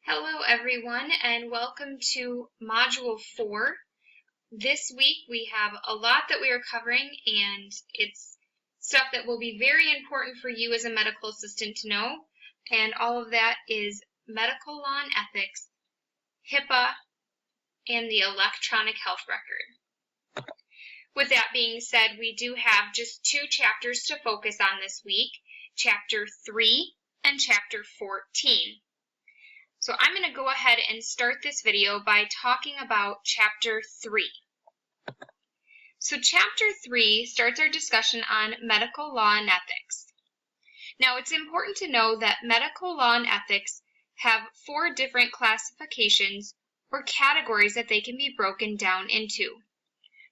Hello everyone and welcome to Module 4. This week we have a lot that we are covering and it's stuff that will be very important for you as a medical assistant to know, and all of that is medical law and ethics, HIPAA, and the electronic health record. With that being said, we do have just two chapters to focus on this week, Chapter 3 and Chapter 14. So I'm going to go ahead and start this video by talking about Chapter 3. So Chapter 3 starts our discussion on medical law and ethics. Now it's important to know that medical law and ethics have 4 different classifications or categories that they can be broken down into.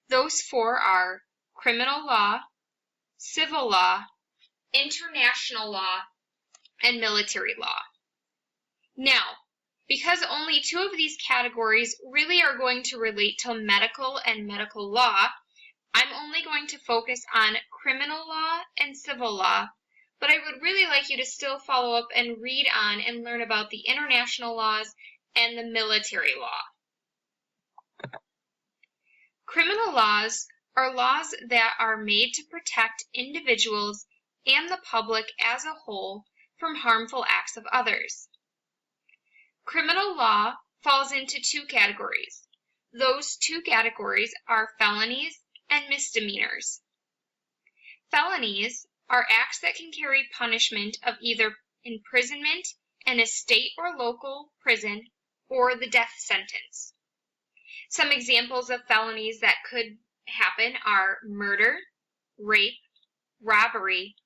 Those 4 are criminal law, civil law, international law, and military law. Now, because only 2 of these categories really are going to relate to medical and medical law, I'm only going to focus on criminal law and civil law, but I would really like you to still follow up and read on and learn about the international laws and the military law. Criminal laws are laws that are made to protect individuals and the public as a whole from harmful acts of others. Criminal law falls into 2 categories. Those 2 categories are felonies and misdemeanors. Felonies are acts that can carry punishment of either imprisonment in a state or local prison or the death sentence. Some examples of felonies that could happen are murder, rape, robbery,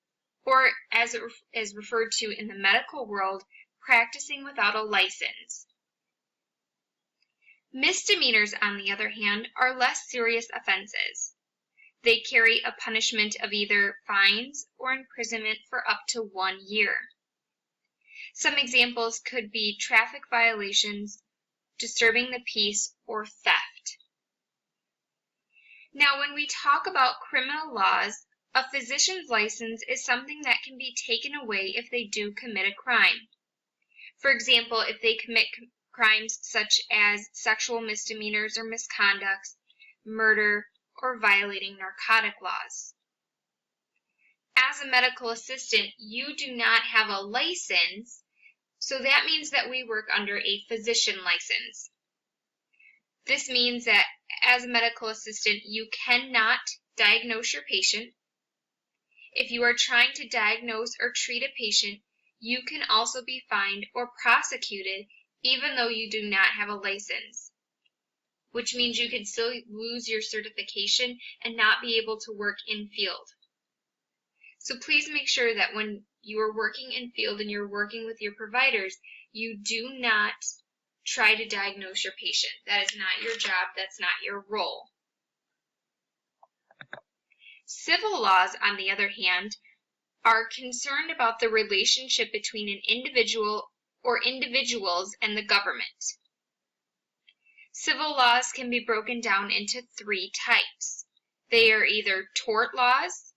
or as it is referred to in the medical world, practicing without a license. Misdemeanors, on the other hand, are less serious offenses. They carry a punishment of either fines or imprisonment for up to 1 year. Some examples could be traffic violations, disturbing the peace, or theft. Now, when we talk about criminal laws, a physician's license is something that can be taken away if they do commit a crime. For example, if they commit crimes such as sexual misdemeanors or misconducts, murder, or violating narcotic laws. As a medical assistant, you do not have a license, so that means that we work under a physician license. This means that as a medical assistant, you cannot diagnose your patient. If you are trying to diagnose or treat a patient, you can also be fined or prosecuted even though you do not have a license, which means you could still lose your certification and not be able to work in field. So please make sure that when you are working in field and you're working with your providers, you do not try to diagnose your patient. That is not your job, that's not your role. Civil laws, on the other hand, are concerned about the relationship between an individual or individuals and the government. Civil laws can be broken down into 3 types. They are either tort laws,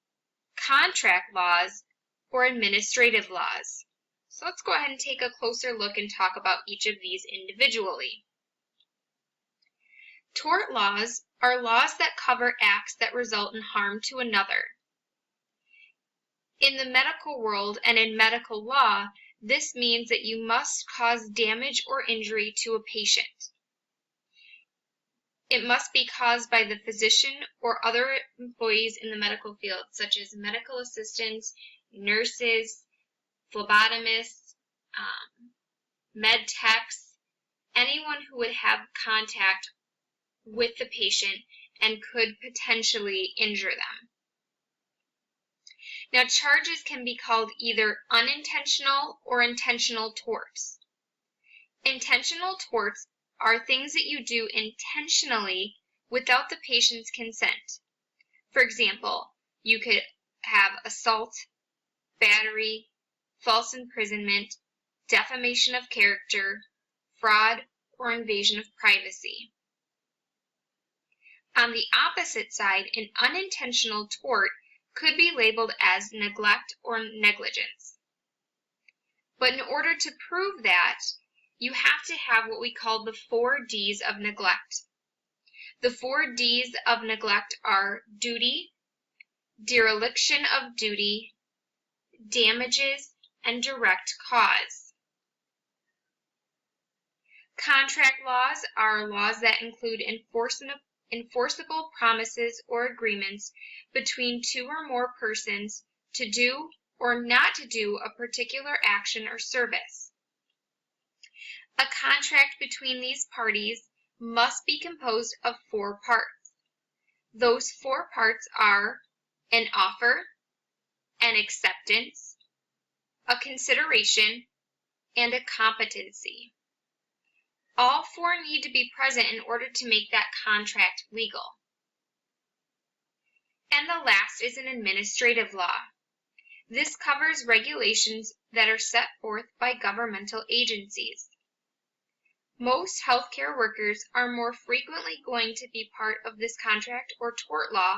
contract laws, or administrative laws. So let's go ahead and take a closer look and talk about each of these individually. Tort laws are laws that cover acts that result in harm to another. In the medical world and in medical law, this means that you must cause damage or injury to a patient. It must be caused by the physician or other employees in the medical field, such as medical assistants, nurses, phlebotomists, med techs, anyone who would have contact with the patient and could potentially injure them. Now, charges can be called either unintentional or intentional torts. Intentional torts are things that you do intentionally without the patient's consent. For example, you could have assault, battery, false imprisonment, defamation of character, fraud, or invasion of privacy. On the opposite side, an unintentional tort could be labeled as neglect or negligence. But in order to prove that, you have to have what we call the 4 Ds of neglect. The 4 Ds of neglect are duty, dereliction of duty, damages, and direct cause. Contract laws are laws that include enforceable promises or agreements between 2 or more persons to do or not to do a particular action or service. A contract between these parties must be composed of 4 parts. Those 4 parts are an offer, an acceptance, a consideration, and a competency. All 4 need to be present in order to make that contract legal. And the last is an administrative law. This covers regulations that are set forth by governmental agencies. Most healthcare workers are more frequently going to be part of this contract or tort law,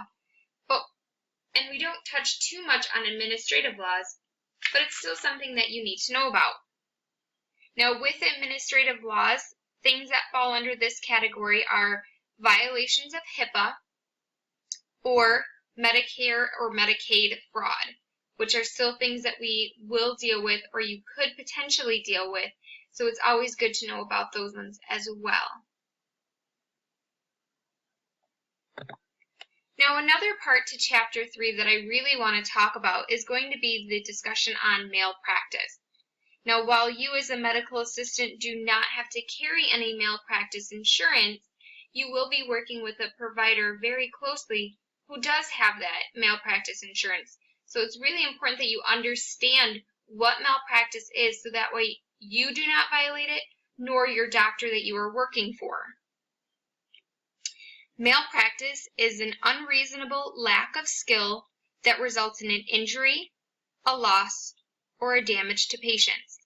and we don't touch too much on administrative laws, but it's still something that you need to know about. Now, with administrative laws, things that fall under this category are violations of HIPAA or Medicare or Medicaid fraud, which are still things that we will deal with or you could potentially deal with, so it's always good to know about those ones as well. Now, another part to Chapter 3 that I really want to talk about is going to be the discussion on malpractice. Now, while you as a medical assistant do not have to carry any malpractice insurance, you will be working with a provider very closely who does have that malpractice insurance. So it's really important that you understand what malpractice is so that way you do not violate it, nor your doctor that you are working for. Malpractice is an unreasonable lack of skill that results in an injury, a loss, or a damage to patients.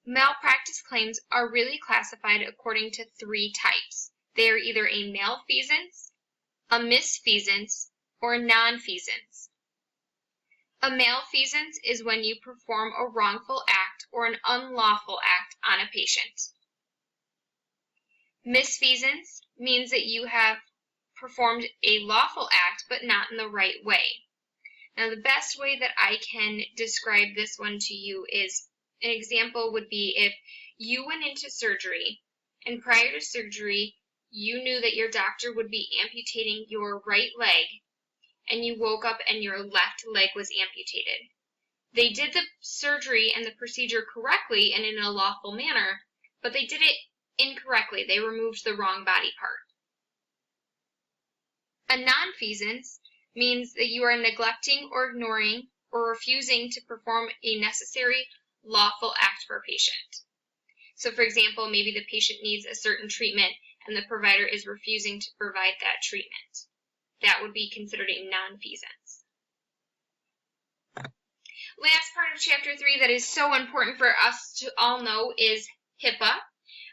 Malpractice claims are really classified according to 3 types. They are either a malfeasance, a misfeasance, or a nonfeasance. A malfeasance is when you perform a wrongful act or an unlawful act on a patient. Misfeasance means that you have performed a lawful act but not in the right way. Now, the best way that I can describe this one to you is, an example would be if you went into surgery and prior to surgery you knew that your doctor would be amputating your right leg and you woke up and your left leg was amputated. They did the surgery and the procedure correctly and in a lawful manner, but they did it incorrectly. They removed the wrong body part. A nonfeasance means that you are neglecting or ignoring or refusing to perform a necessary lawful act for a patient. So, for example, maybe the patient needs a certain treatment and the provider is refusing to provide that treatment. That would be considered a nonfeasance. Last part of Chapter 3 that is so important for us to all know is HIPAA.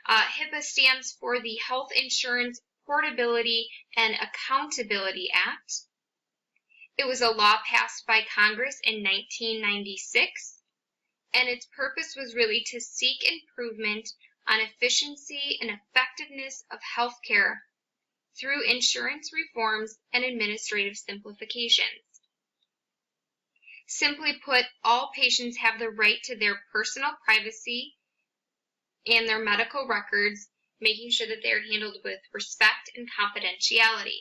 HIPAA stands for the Health Insurance Portability and Accountability Act. It was a law passed by Congress in 1996, and its purpose was really to seek improvement on efficiency and effectiveness of healthcare through insurance reforms and administrative simplifications. Simply put, all patients have the right to their personal privacy and their medical records, making sure that they are handled with respect and confidentiality.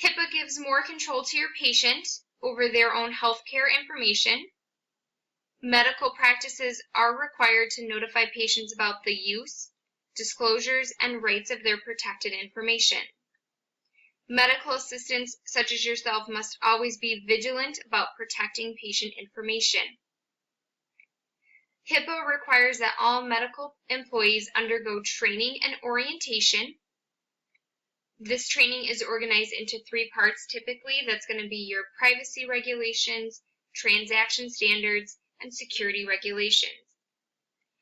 HIPAA gives more control to your patient over their own healthcare information. Medical practices are required to notify patients about the use, disclosures, and rights of their protected information. Medical assistants such as yourself must always be vigilant about protecting patient information. HIPAA requires that all medical employees undergo training and orientation. This training is organized into 3 parts typically. That's going to be your privacy regulations, transaction standards, and security regulations.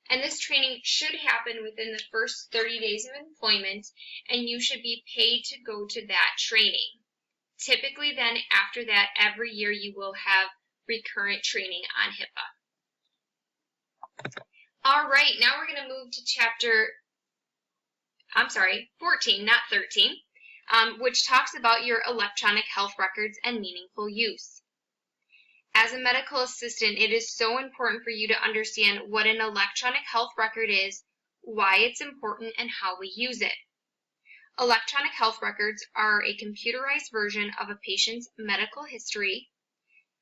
And this training should happen within the first 30 days of employment, and you should be paid to go to that training. Typically then, after that, every year you will have recurrent training on HIPAA. All right, now we're going to move to chapter 14, not 13, which talks about your electronic health records and meaningful use. As a medical assistant, it is so important for you to understand what an electronic health record is, why it's important, and how we use it. Electronic health records are a computerized version of a patient's medical history,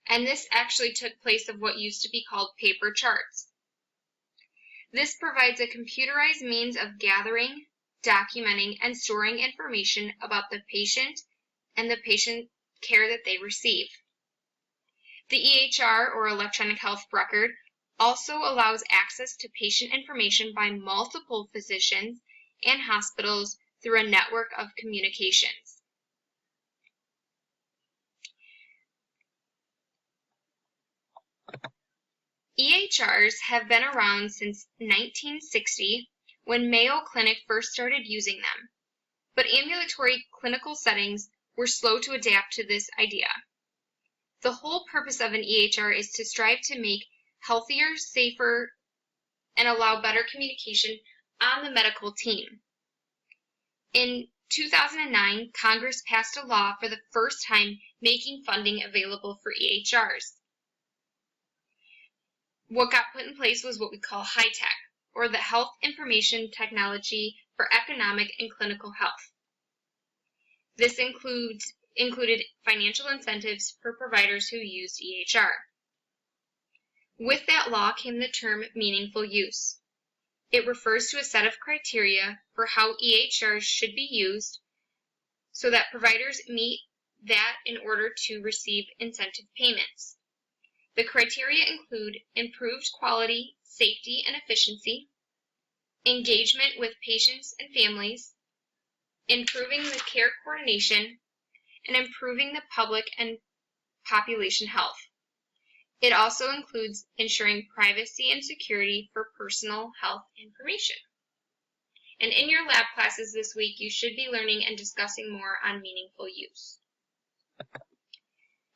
and this actually took place of what used to be called paper charts. This provides a computerized means of gathering, documenting, and storing information about the patient and the patient care that they receive. The EHR, or electronic health record, also allows access to patient information by multiple physicians and hospitals through a network of communications. EHRs have been around since 1960, when Mayo Clinic first started using them, but ambulatory clinical settings were slow to adapt to this idea. The whole purpose of an EHR is to strive to make healthier, safer, and allow better communication on the medical team. In 2009, Congress passed a law for the first time making funding available for EHRs. What got put in place was what we call high-tech, or the Health Information Technology for Economic and Clinical Health. This included financial incentives for providers who used EHR. With that law came the term meaningful use. It refers to a set of criteria for how EHRs should be used so that providers meet that in order to receive incentive payments. The criteria include improved quality, safety, and efficiency, engagement with patients and families, improving the care coordination, and improving the public and population health. It also includes ensuring privacy and security for personal health information. And in your lab classes this week, you should be learning and discussing more on meaningful use.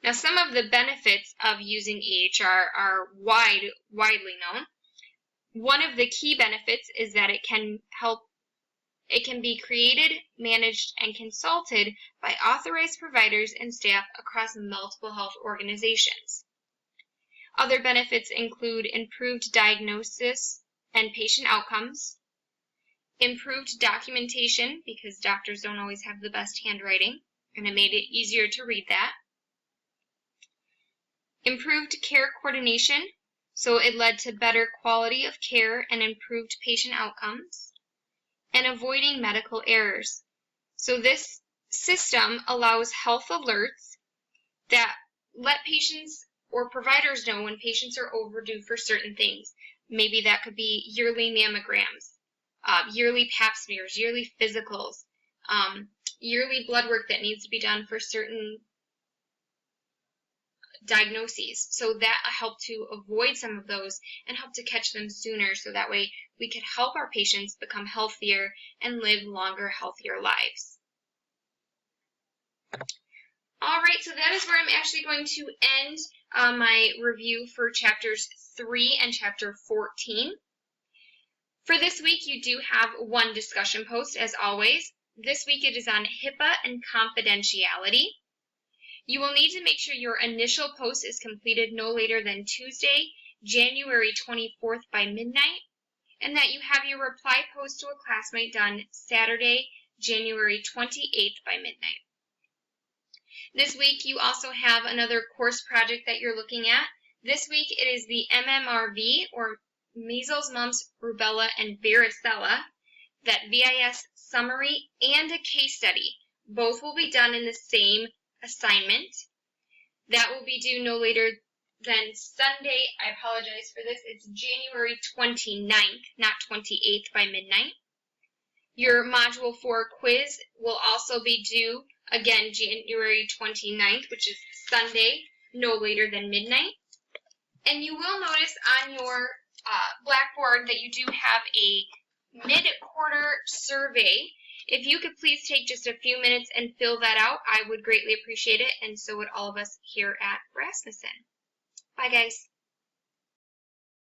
Now, some of the benefits of using EHR are widely known. One of the key benefits is that it can be created, managed, and consulted by authorized providers and staff across multiple health organizations. Other benefits include improved diagnosis and patient outcomes, improved documentation, because doctors don't always have the best handwriting, and it made it easier to read that. Improved care coordination, so it led to better quality of care and improved patient outcomes. And avoiding medical errors. So this system allows health alerts that let patients or providers know when patients are overdue for certain things. Maybe that could be yearly mammograms, yearly pap smears, yearly physicals, yearly blood work that needs to be done for certain diagnoses. So that helped to avoid some of those and help to catch them sooner, so that way we could help our patients become healthier and live longer, healthier lives. All right, so that is where I'm actually going to end my review for chapters 3 and chapter 14. For this week, you do have one discussion post, as always. This week it is on HIPAA and confidentiality. You will need to make sure your initial post is completed no later than Tuesday, January 24th by midnight, and that you have your reply post to a classmate done Saturday, January 28th by midnight. This week you also have another course project that you're looking at. This week it is the MMRV, or Measles, Mumps, Rubella, and Varicella, that VIS summary and a case study. Both will be done in the same assignment. That will be due no later than Sunday. I apologize for this. It's January 29th, not 28th by midnight. Your Module 4 quiz will also be due, again, January 29th, which is Sunday, no later than midnight. And you will notice on your Blackboard that you do have a mid-quarter survey. If you could please take just a few minutes and fill that out, I would greatly appreciate it, and so would all of us here at Rasmussen. Bye, guys.